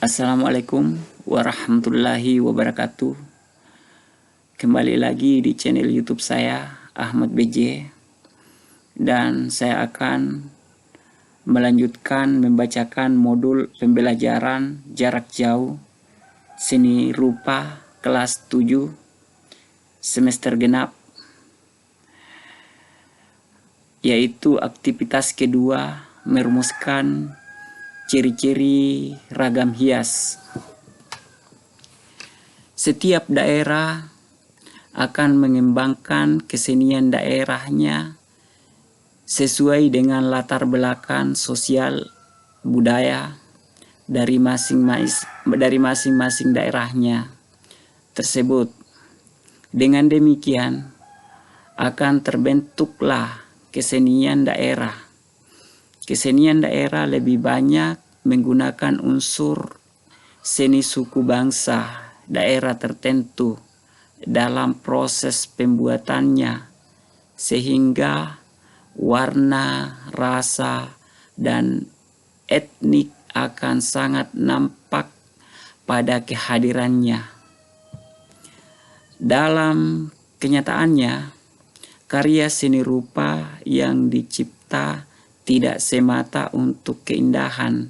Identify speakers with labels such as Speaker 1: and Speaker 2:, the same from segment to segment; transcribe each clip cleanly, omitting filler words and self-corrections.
Speaker 1: Assalamualaikum warahmatullahi wabarakatuh. Kembali lagi di channel YouTube saya, Ahmad BJ. Dan saya akan melanjutkan membacakan modul pembelajaran jarak jauh seni rupa kelas 7 semester genap, yaitu aktivitas kedua merumuskan ciri-ciri ragam hias. Setiap daerah akan mengembangkan kesenian daerahnya sesuai dengan latar belakang sosial budaya dari masing-masing daerahnya tersebut. Dengan demikian akan terbentuklah kesenian daerah. Kesenian daerah lebih banyak menggunakan unsur seni suku bangsa daerah tertentu dalam proses pembuatannya, sehingga warna, rasa, dan etnik akan sangat nampak pada kehadirannya. Dalam kenyataannya, karya seni rupa yang dicipta tidak semata untuk keindahan.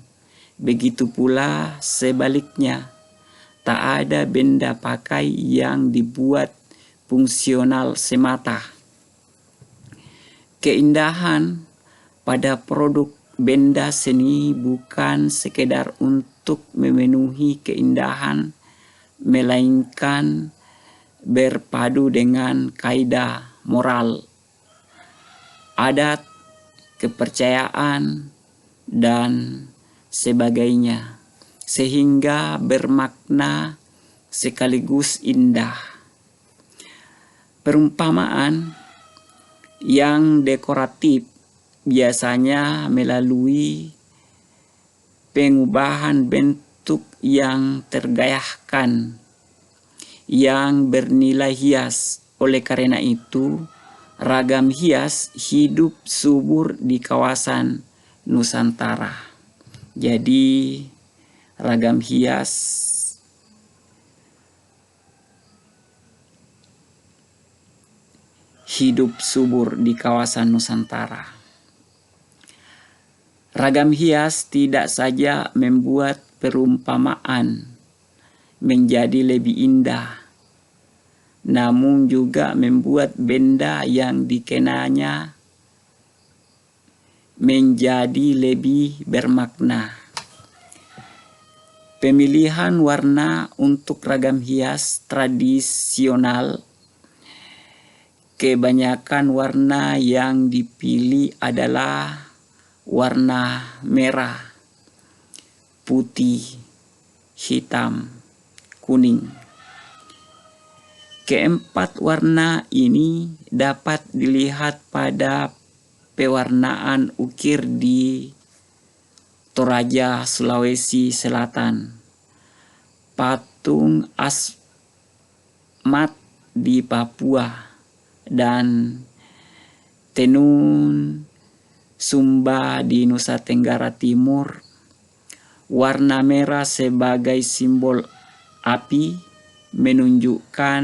Speaker 1: Begitu pula sebaliknya, tak ada benda pakai yang dibuat fungsional semata. Keindahan pada produk benda seni bukan sekedar untuk memenuhi keindahan, melainkan berpadu dengan kaidah moral, adat, kepercayaan, dan sebagainya, sehingga bermakna sekaligus indah. Perumpamaan yang dekoratif biasanya melalui pengubahan bentuk yang tergayahkan, yang bernilai hias. Oleh karena itu, ragam hias hidup subur di kawasan Nusantara. Jadi, ragam hias hidup subur di kawasan Nusantara. Ragam hias tidak saja membuat perumpamaan menjadi lebih indah, namun juga membuat benda yang dikenanya menjadi lebih bermakna. Pemilihan warna untuk ragam hias tradisional, kebanyakan warna yang dipilih adalah warna merah, putih, hitam, kuning. Keempat warna ini dapat dilihat pada pewarnaan ukir di Toraja, Sulawesi Selatan, patung Asmat di Papua, dan tenun Sumba di Nusa Tenggara Timur. Warna merah sebagai simbol api menunjukkan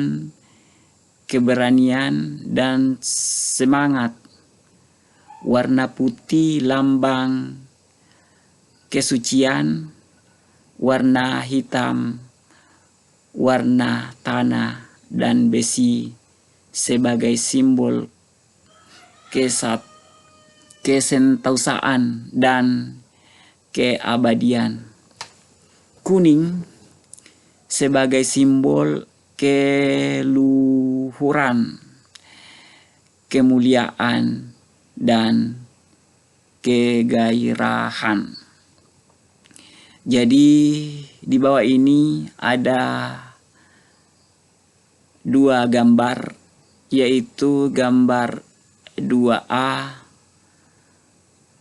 Speaker 1: keberanian dan semangat. Warna putih lambang kesucian. Warna hitam warna tanah dan besi sebagai simbol kesentausaan dan keabadian. Kuning sebagai simbol keluhuran, kemuliaan, dan kegairahan. Jadi di bawah ini ada dua gambar, yaitu gambar 2A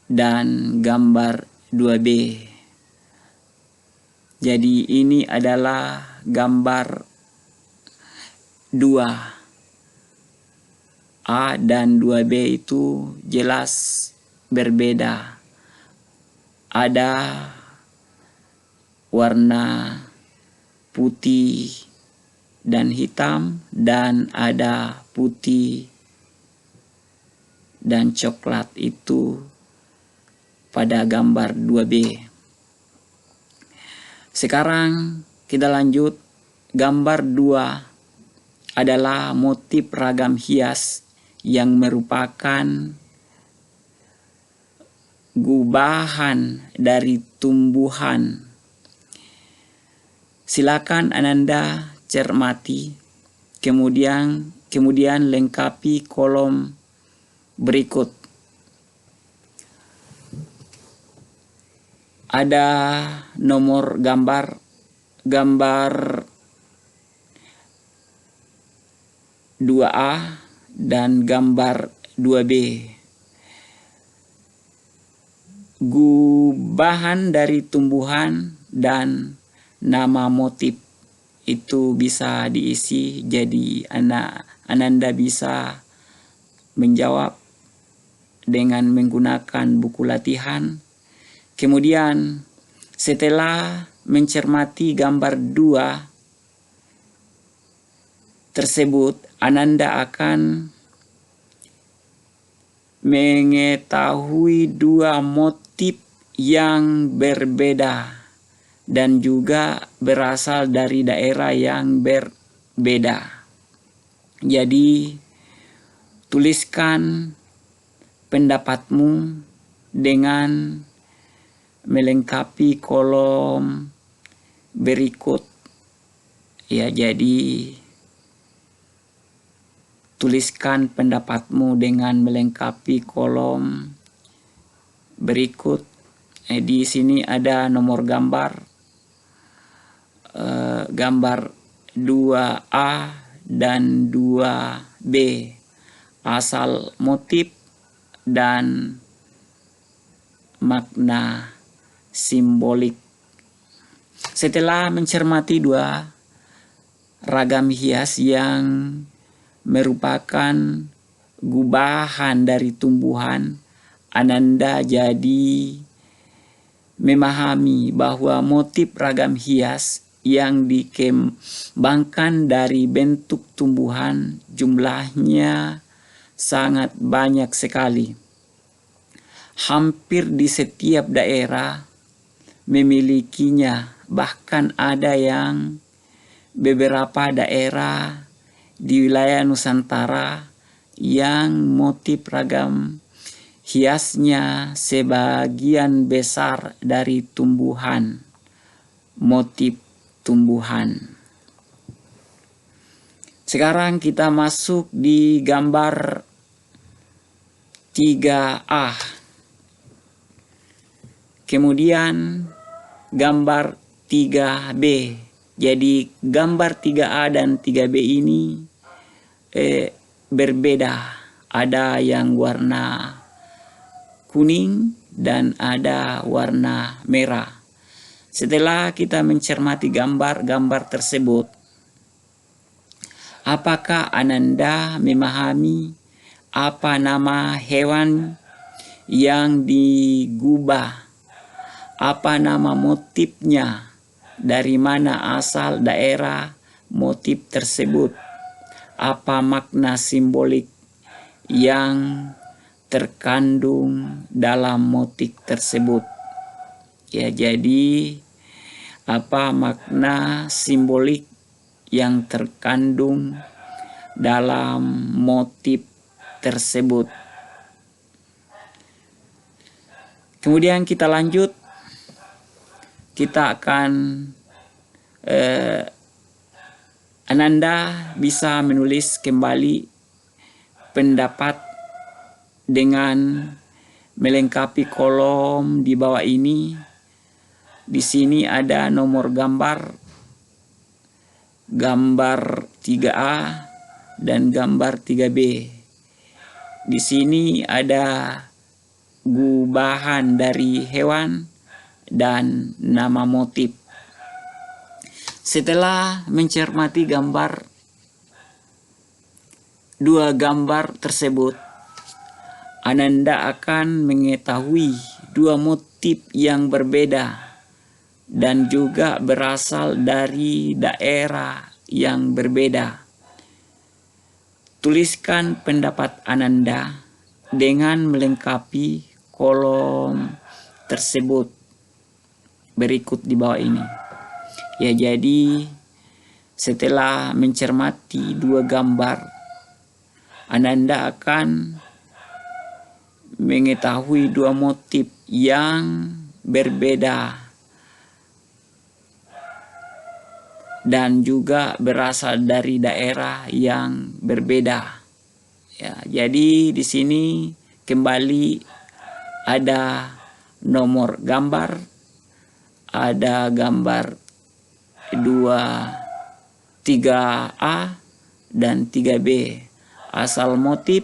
Speaker 1: dan gambar 2B. Jadi ini adalah gambar 2A dan 2B itu jelas berbeda. Ada warna putih dan hitam, dan ada putih dan coklat itu pada gambar 2B. Sekarang kita lanjut. Gambar 2 adalah motif ragam hias yang merupakan gubahan dari tumbuhan. Silakan Ananda cermati, kemudian lengkapi kolom berikut. Ada nomor gambar 2A dan gambar 2B. Gubahan dari tumbuhan dan nama motif itu bisa diisi, jadi Ananda bisa menjawab dengan menggunakan buku latihan. Kemudian setelah mencermati gambar 2 tersebut, Ananda akan mengetahui 2 motif yang berbeda dan juga berasal dari daerah yang berbeda. Jadi tuliskan pendapatmu dengan melengkapi kolom berikut. Ya, jadi tuliskan pendapatmu dengan melengkapi kolom berikut. Di sini ada nomor gambar, gambar 2A dan 2B, asal motif dan makna simbolik. Setelah mencermati 2 ragam hias yang merupakan gubahan dari tumbuhan, Ananda jadi memahami bahwa motif ragam hias yang dikembangkan dari bentuk tumbuhan jumlahnya sangat banyak sekali. Hampir di setiap daerah memilikinya, bahkan ada yang beberapa daerah di wilayah Nusantara yang motif ragam hiasnya sebagian besar dari tumbuhan, motif tumbuhan. Sekarang kita masuk di gambar 3A. Kemudian gambar 3B. Jadi gambar 3A dan 3B ini berbeda. Ada yang warna kuning dan ada warna merah. Setelah kita mencermati gambar-gambar tersebut, apakah Ananda memahami apa nama hewan yang digubah? Apa nama motifnya? Dari mana asal daerah motif tersebut? Apa makna simbolik yang terkandung dalam motif tersebut? Ya, jadi apa makna simbolik yang terkandung dalam motif tersebut? Kemudian kita lanjut. Kita akan Ananda bisa menulis kembali pendapat dengan melengkapi kolom di bawah ini. Di sini ada nomor gambar 3A dan gambar 3B. Di sini ada gubahan dari hewan dan nama motif. Setelah mencermati gambar 2 gambar tersebut, Ananda akan mengetahui 2 motif yang berbeda dan juga berasal dari daerah yang berbeda. Tuliskan pendapat Ananda dengan melengkapi kolom tersebut berikut di bawah ini. Ya, jadi setelah mencermati dua gambar, Ananda akan mengetahui dua motif yang berbeda dan juga berasal dari daerah yang berbeda. Ya, jadi di sini kembali ada nomor gambar, ada gambar 3A dan 3B, asal motif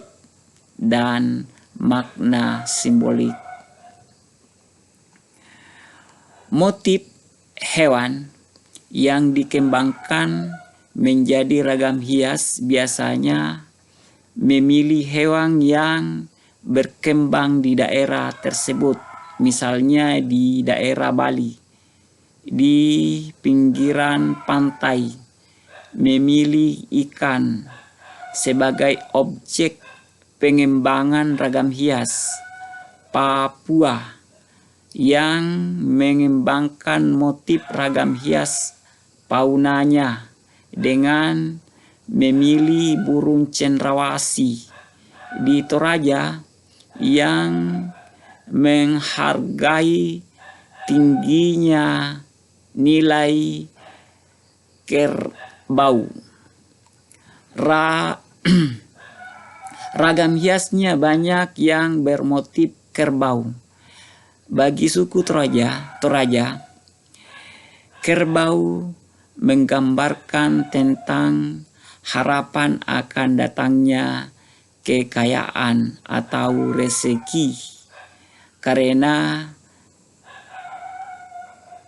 Speaker 1: dan makna simbolik. Motif hewan yang dikembangkan menjadi ragam hias biasanya memilih hewan yang berkembang di daerah tersebut, misalnya di daerah Bali, di pinggiran pantai, memilih ikan sebagai objek pengembangan ragam hias. Papua yang mengembangkan motif ragam hias faunanya dengan memilih burung cendrawasih. Di Toraja yang menghargai tingginya nilai kerbau. Ragam hiasnya banyak yang bermotif kerbau. Bagi suku Toraja, kerbau menggambarkan tentang harapan akan datangnya kekayaan atau rezeki karena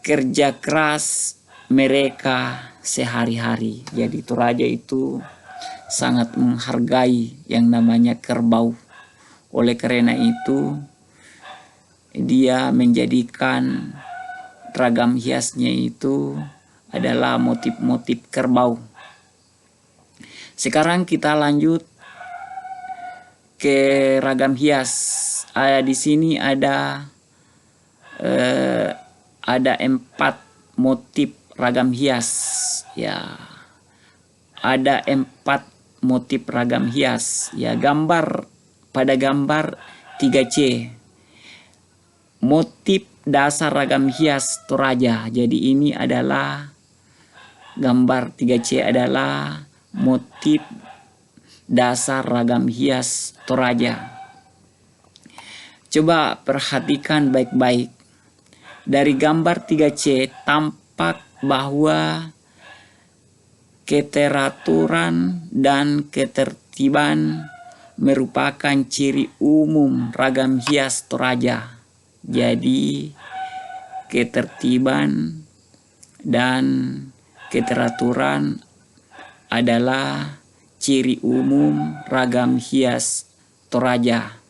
Speaker 1: kerja keras mereka sehari-hari. Jadi Toraja itu sangat menghargai yang namanya kerbau. Oleh karena itu dia menjadikan ragam hiasnya itu adalah motif-motif kerbau. Sekarang kita lanjut ke ragam hias. Di sini ada 4 motif ragam hias. Ya, ada 4 motif ragam hias. Ya, pada gambar 3C. Motif dasar ragam hias Toraja. Jadi ini adalah gambar 3C adalah motif dasar ragam hias Toraja. Coba perhatikan baik-baik. Dari gambar 3C tampak bahwa keteraturan dan ketertiban merupakan ciri umum ragam hias Toraja. Jadi ketertiban dan keteraturan adalah ciri umum ragam hias Toraja.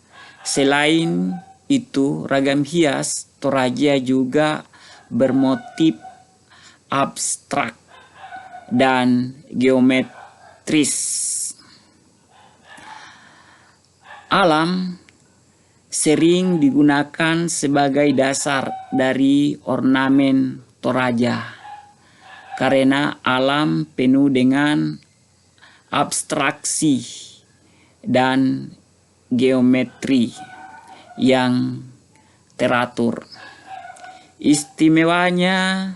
Speaker 1: Selain itu, ragam hias Toraja juga bermotif abstrak dan geometris. Alam sering digunakan sebagai dasar dari ornamen Toraja karena alam penuh dengan abstraksi dan geometri yang teratur. Istimewanya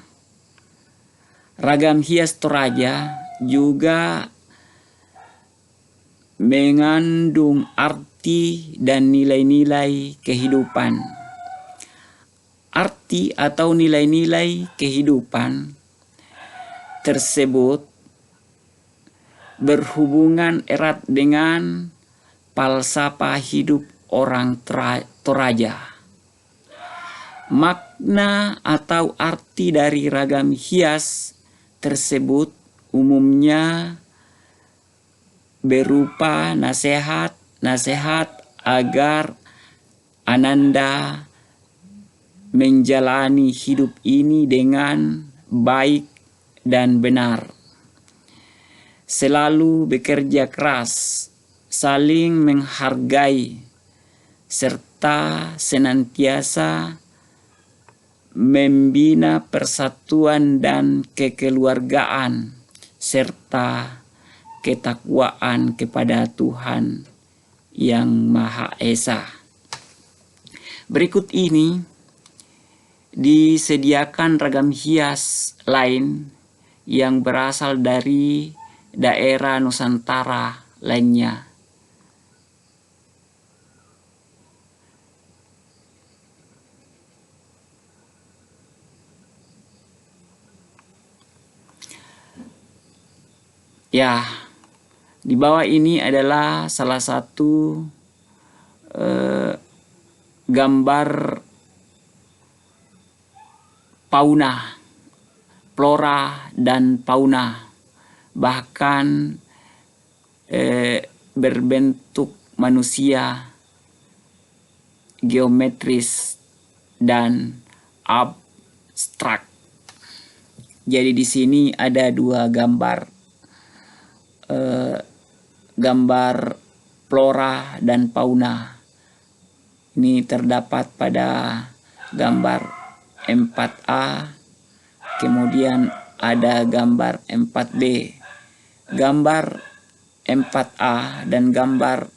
Speaker 1: ragam hias Toraja juga mengandung arti dan nilai-nilai kehidupan. Arti atau nilai-nilai kehidupan tersebut berhubungan erat dengan falsafah hidup orang Toraja. Makna atau arti dari ragam hias tersebut umumnya berupa nasihat agar Ananda menjalani hidup ini dengan baik dan benar. Selalu bekerja keras, saling menghargai, serta senantiasa membina persatuan dan kekeluargaan, serta ketakwaan kepada Tuhan yang Maha Esa. Berikut ini disediakan ragam hias lain yang berasal dari daerah Nusantara lainnya. Ya, di bawah ini adalah salah satu gambar fauna, flora dan fauna, bahkan berbentuk manusia, geometris dan abstrak. Jadi di sini ada dua gambar, gambar flora dan fauna. Ini terdapat pada gambar 4A, kemudian ada gambar 4B. Gambar 4A dan gambar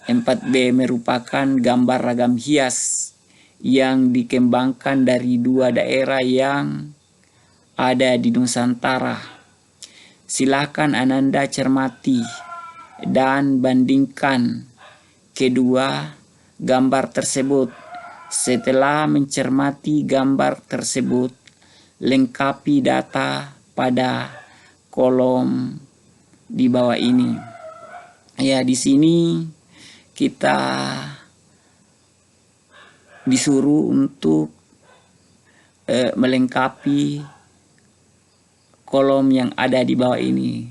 Speaker 1: 4B merupakan gambar ragam hias yang dikembangkan dari dua daerah yang ada di Nusantara. Silakan Ananda cermati dan bandingkan kedua gambar tersebut. Setelah mencermati gambar tersebut, lengkapi data pada kolom di bawah ini. Ya, di sini kita disuruh untuk melengkapi kolom yang ada di bawah ini.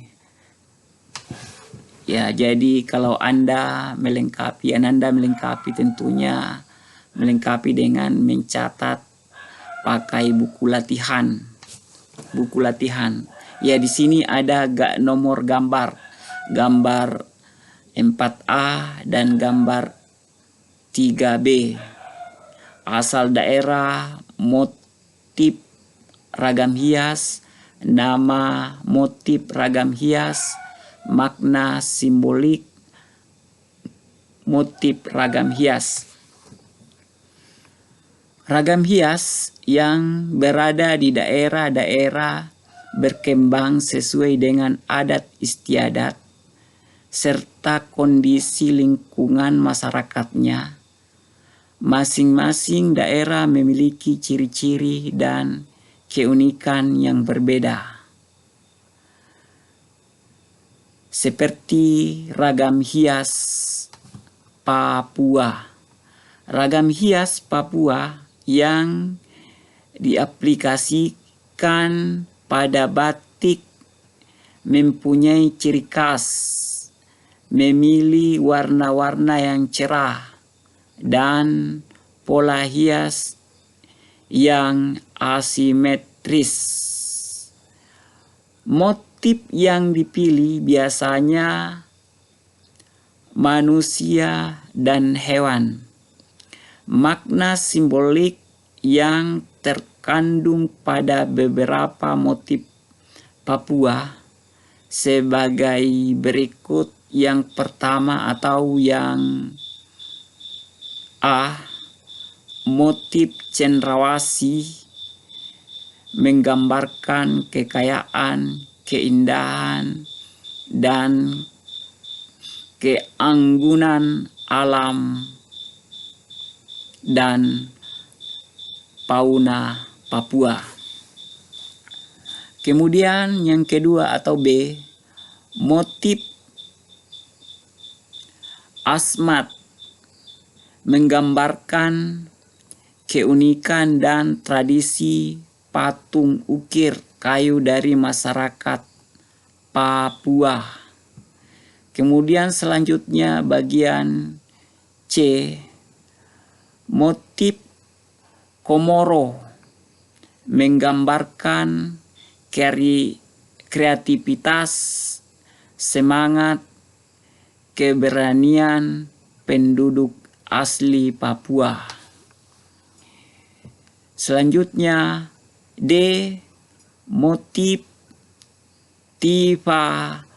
Speaker 1: Ya, jadi kalau Ananda melengkapi tentunya melengkapi dengan mencatat pakai buku latihan. Ya, di sini ada nomor gambar 4A dan gambar 3B. Asal daerah, motif ragam hias, nama motif ragam hias, makna simbolik motif ragam hias. Ragam hias yang berada di daerah-daerah berkembang sesuai dengan adat istiadat serta kondisi lingkungan masyarakatnya. Masing-masing daerah memiliki ciri-ciri dan keunikan yang berbeda. Seperti ragam hias Papua. Ragam hias Papua yang diaplikasikan pada batik mempunyai ciri khas, memilih warna-warna yang cerah dan pola hias yang asimetris. Motif yang dipilih biasanya manusia dan hewan. Makna simbolik yang terkandung pada beberapa motif Papua sebagai berikut. Yang pertama atau yang A, motif cendrawasih menggambarkan kekayaan, keindahan, dan keanggunan alam dan fauna Papua. Kemudian yang kedua atau B, motif asmat menggambarkan keunikan dan tradisi patung ukir kayu dari masyarakat Papua. Kemudian selanjutnya bagian C, motif Komoro menggambarkan kreativitas, semangat, keberanian penduduk asli Papua. Selanjutnya D. Motif Tifa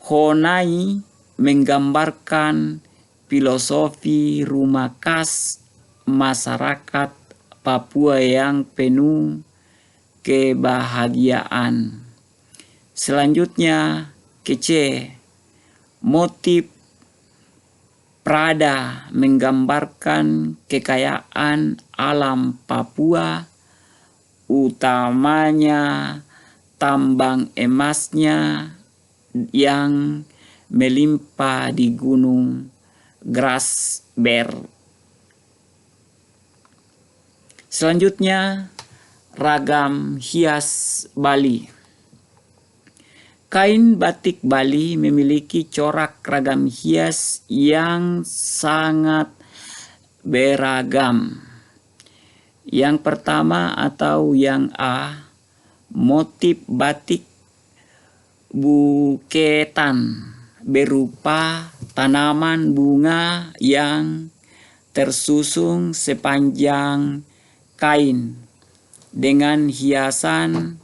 Speaker 1: Honai menggambarkan filosofi rumah khas masyarakat Papua yang penuh kebahagiaan. Selanjutnya C. Motif Prada menggambarkan kekayaan alam Papua, utamanya tambang emasnya yang melimpah di Gunung Grasberg. Selanjutnya, ragam hias Bali. Kain batik Bali memiliki corak ragam hias yang sangat beragam. Yang pertama atau yang A, motif batik buketan berupa tanaman bunga yang tersusun sepanjang kain dengan hiasan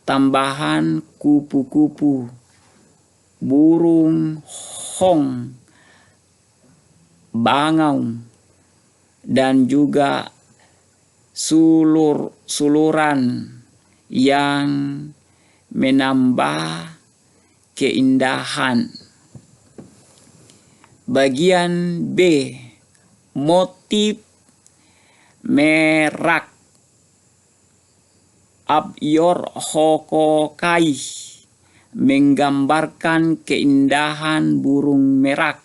Speaker 1: tambahan kupu-kupu, burung hong, bangau, dan juga suluran yang menambah keindahan. Bagian B, motif merak Abyor Hokokai menggambarkan keindahan burung merak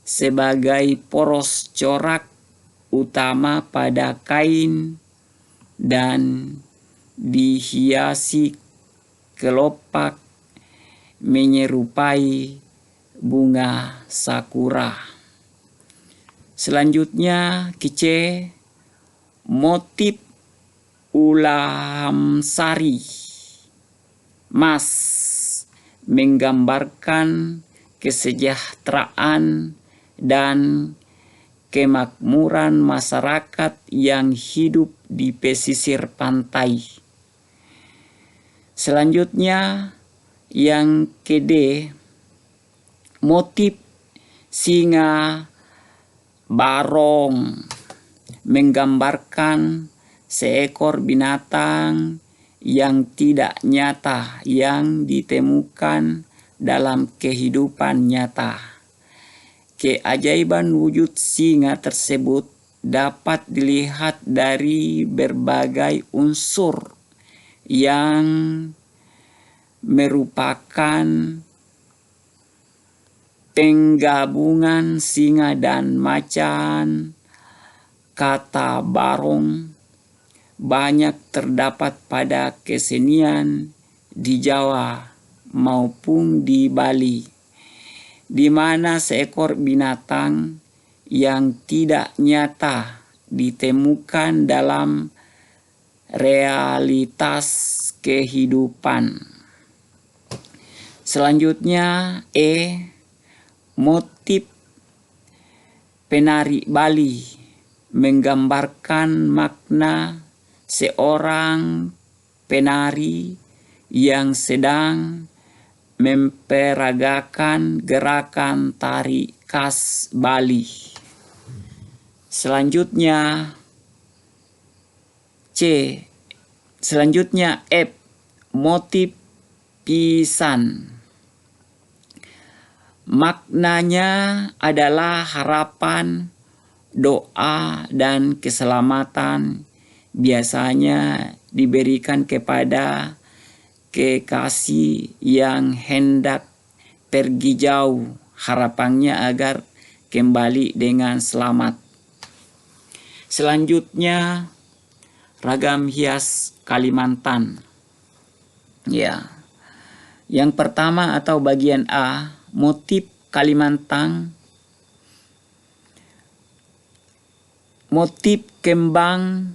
Speaker 1: sebagai poros corak utama pada kain dan dihiasi kelopak menyerupai bunga sakura. Selanjutnya C, motif ulam sari mas menggambarkan kesejahteraan dan kemakmuran masyarakat yang hidup di pesisir pantai. Selanjutnya yang D, motif singa barong menggambarkan seekor binatang yang tidak nyata yang ditemukan dalam kehidupan nyata. Keajaiban wujud singa tersebut dapat dilihat dari berbagai unsur yang merupakan penggabungan singa dan macan. Kata barong banyak terdapat pada kesenian di Jawa maupun di Bali, di mana seekor binatang yang tidak nyata ditemukan dalam realitas kehidupan. Selanjutnya E, motif penari Bali menggambarkan makna seorang penari yang sedang memperagakan gerakan tari khas Bali. Selanjutnya F, motif pisan. Maknanya adalah harapan, doa, dan keselamatan biasanya diberikan kepada kekasih yang hendak pergi jauh, harapannya agar kembali dengan selamat. Selanjutnya ragam hias Kalimantan. Ya. Yang pertama atau bagian A, motif Kalimantan Motif kembang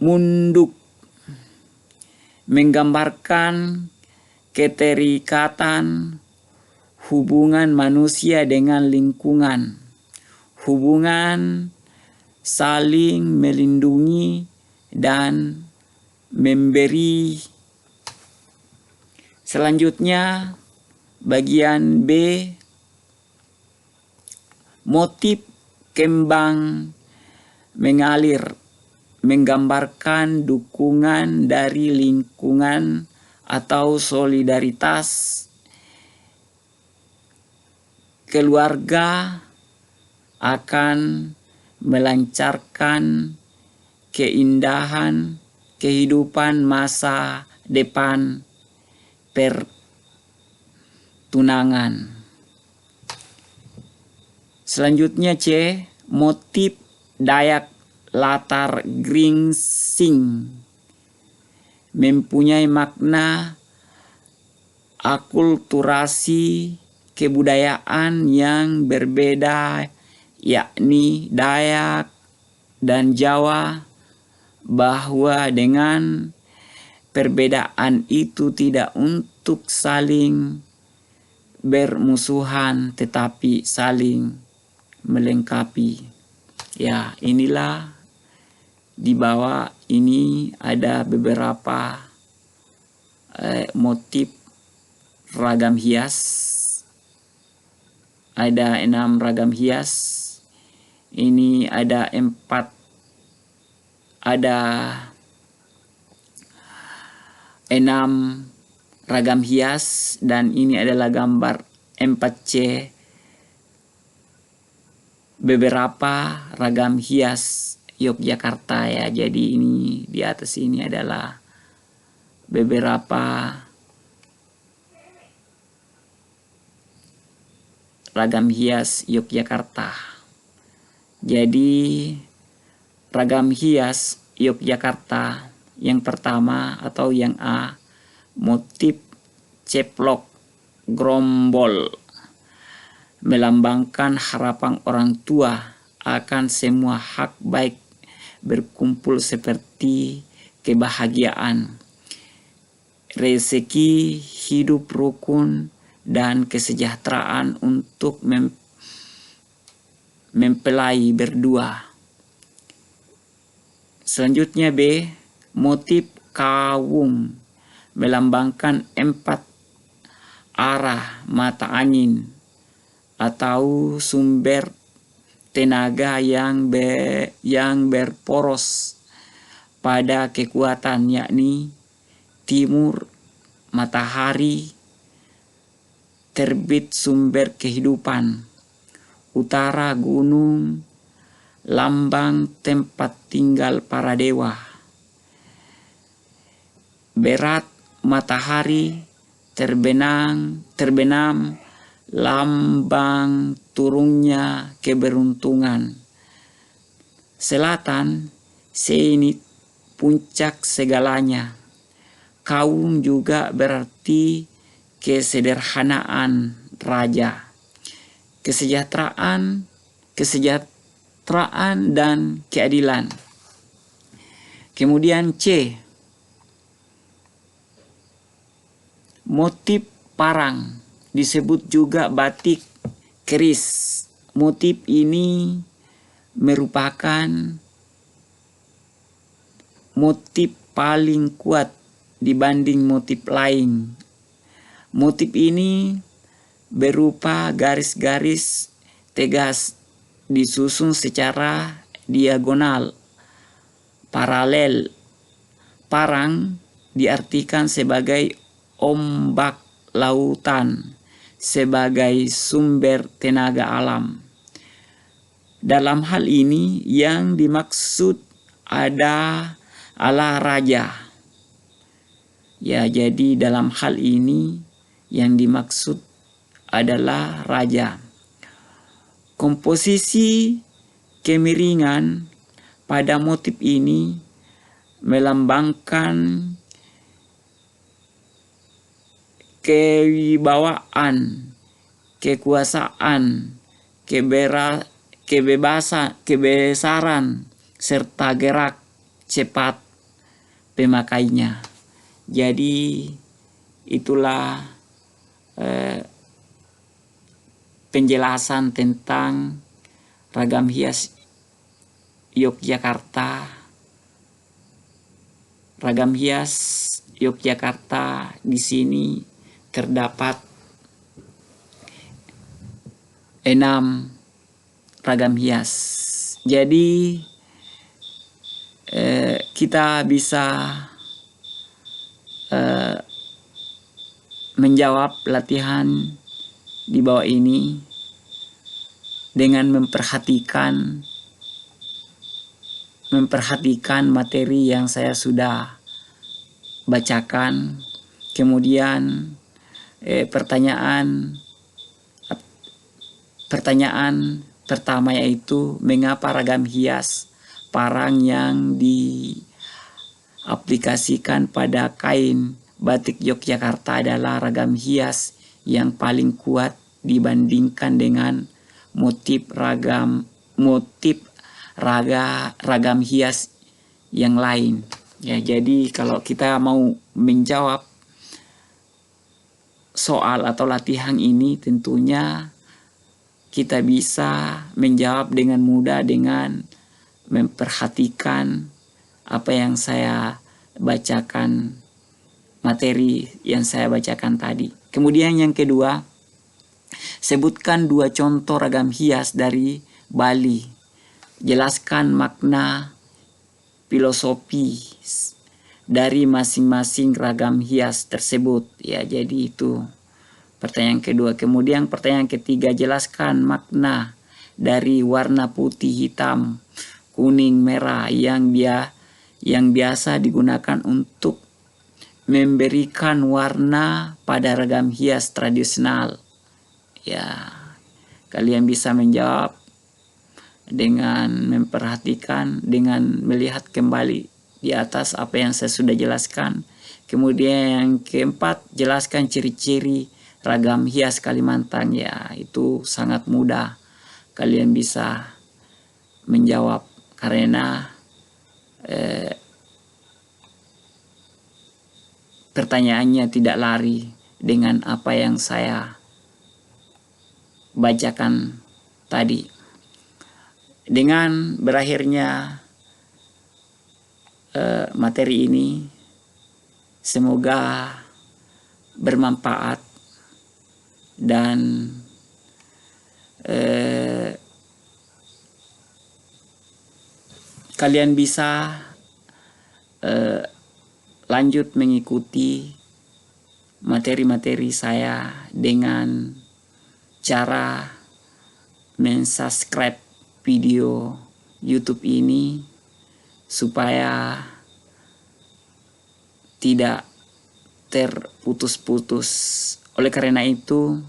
Speaker 1: munduk menggambarkan keterikatan hubungan manusia dengan lingkungan, hubungan saling melindungi dan memberi. Selanjutnya bagian B, motif kembang mengalir menggambarkan dukungan dari lingkungan atau solidaritas keluarga akan melancarkan keindahan kehidupan masa depan pertunangan. Selanjutnya C, motif Dayak latar Gringsing mempunyai makna akulturasi kebudayaan yang berbeda, yakni Dayak dan Jawa, bahwa dengan perbedaan itu tidak untuk saling bermusuhan tetapi saling melengkapi. Ya, inilah di bawah ini ada beberapa motif ragam hias. Ada 6 ragam hias. Ini ada 4, ada 6 ragam hias, dan ini adalah gambar 4C beberapa ragam hias Yogyakarta ya. Jadi ini di atas ini adalah beberapa ragam hias Yogyakarta. Jadi ragam hias Yogyakarta yang pertama atau yang A, motif ceplok grombol melambangkan harapan orang tua akan semua hak baik berkumpul seperti kebahagiaan, rezeki, hidup rukun, dan kesejahteraan untuk mempelai berdua. Selanjutnya B, motif kawung melambangkan 4 arah mata angin atau sumber tenaga yang berporos pada kekuatan, yakni timur matahari, terbit sumber kehidupan, utara gunung, lambang tempat tinggal para dewa, berat matahari, terbenam lambang turunnya keberuntungan, selatan zenit puncak segalanya. Kawung juga berarti kesederhanaan raja, kesejahteraan dan keadilan. Kemudian C, motif parang disebut juga batik keris. Motif ini merupakan motif paling kuat dibanding motif lain. Motif ini berupa garis-garis tegas disusun secara diagonal, paralel. Parang diartikan sebagai ombak lautan, sebagai sumber tenaga alam. Dalam hal ini yang dimaksud adalah raja. Ya, jadi dalam hal ini yang dimaksud adalah raja. Komposisi kemiringan pada motif ini melambangkan kewibawaan, kekuasaan, kebesaran serta gerak cepat pemakainya. Jadi itulah penjelasan tentang ragam hias Yogyakarta. Ragam hias Yogyakarta di sini terdapat 6 ragam hias. Jadi kita bisa menjawab latihan di bawah ini dengan memperhatikan materi yang saya sudah bacakan. Kemudian pertanyaan pertama yaitu mengapa ragam hias parang yang diaplikasikan pada kain batik Yogyakarta adalah ragam hias yang paling kuat dibandingkan dengan ragam hias yang lain. Ya, jadi kalau kita mau menjawab soal atau latihan ini, tentunya kita bisa menjawab dengan mudah dengan memperhatikan apa yang saya bacakan, materi yang saya bacakan tadi. Kemudian yang kedua, sebutkan 2 contoh ragam hias dari Bali. Jelaskan makna filosofi dari masing-masing ragam hias tersebut. Ya, jadi itu pertanyaan kedua. Kemudian pertanyaan ketiga, jelaskan makna dari warna putih, hitam, kuning, merah yang biasa digunakan untuk memberikan warna pada ragam hias tradisional. Ya, kalian bisa menjawab dengan memperhatikan, dengan melihat kembali di atas apa yang saya sudah jelaskan. Kemudian yang keempat, jelaskan ciri-ciri ragam hias Kalimantan. Ya, itu sangat mudah. Kalian bisa menjawab karena pertanyaannya tidak lari dengan apa yang saya bacakan tadi. Dengan berakhirnya materi ini, semoga bermanfaat dan kalian bisa lanjut mengikuti materi-materi saya dengan cara mensubscribe video YouTube ini supaya tidak terputus-putus. Oleh karena itu,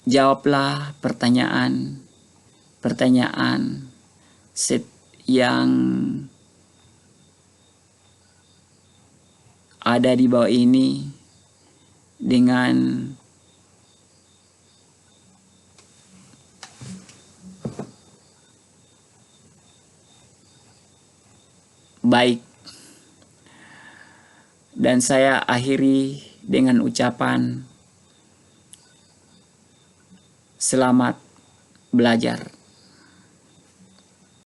Speaker 1: jawablah pertanyaan yang ada di bawah ini dengan baik. Dan saya akhiri dengan ucapan selamat belajar.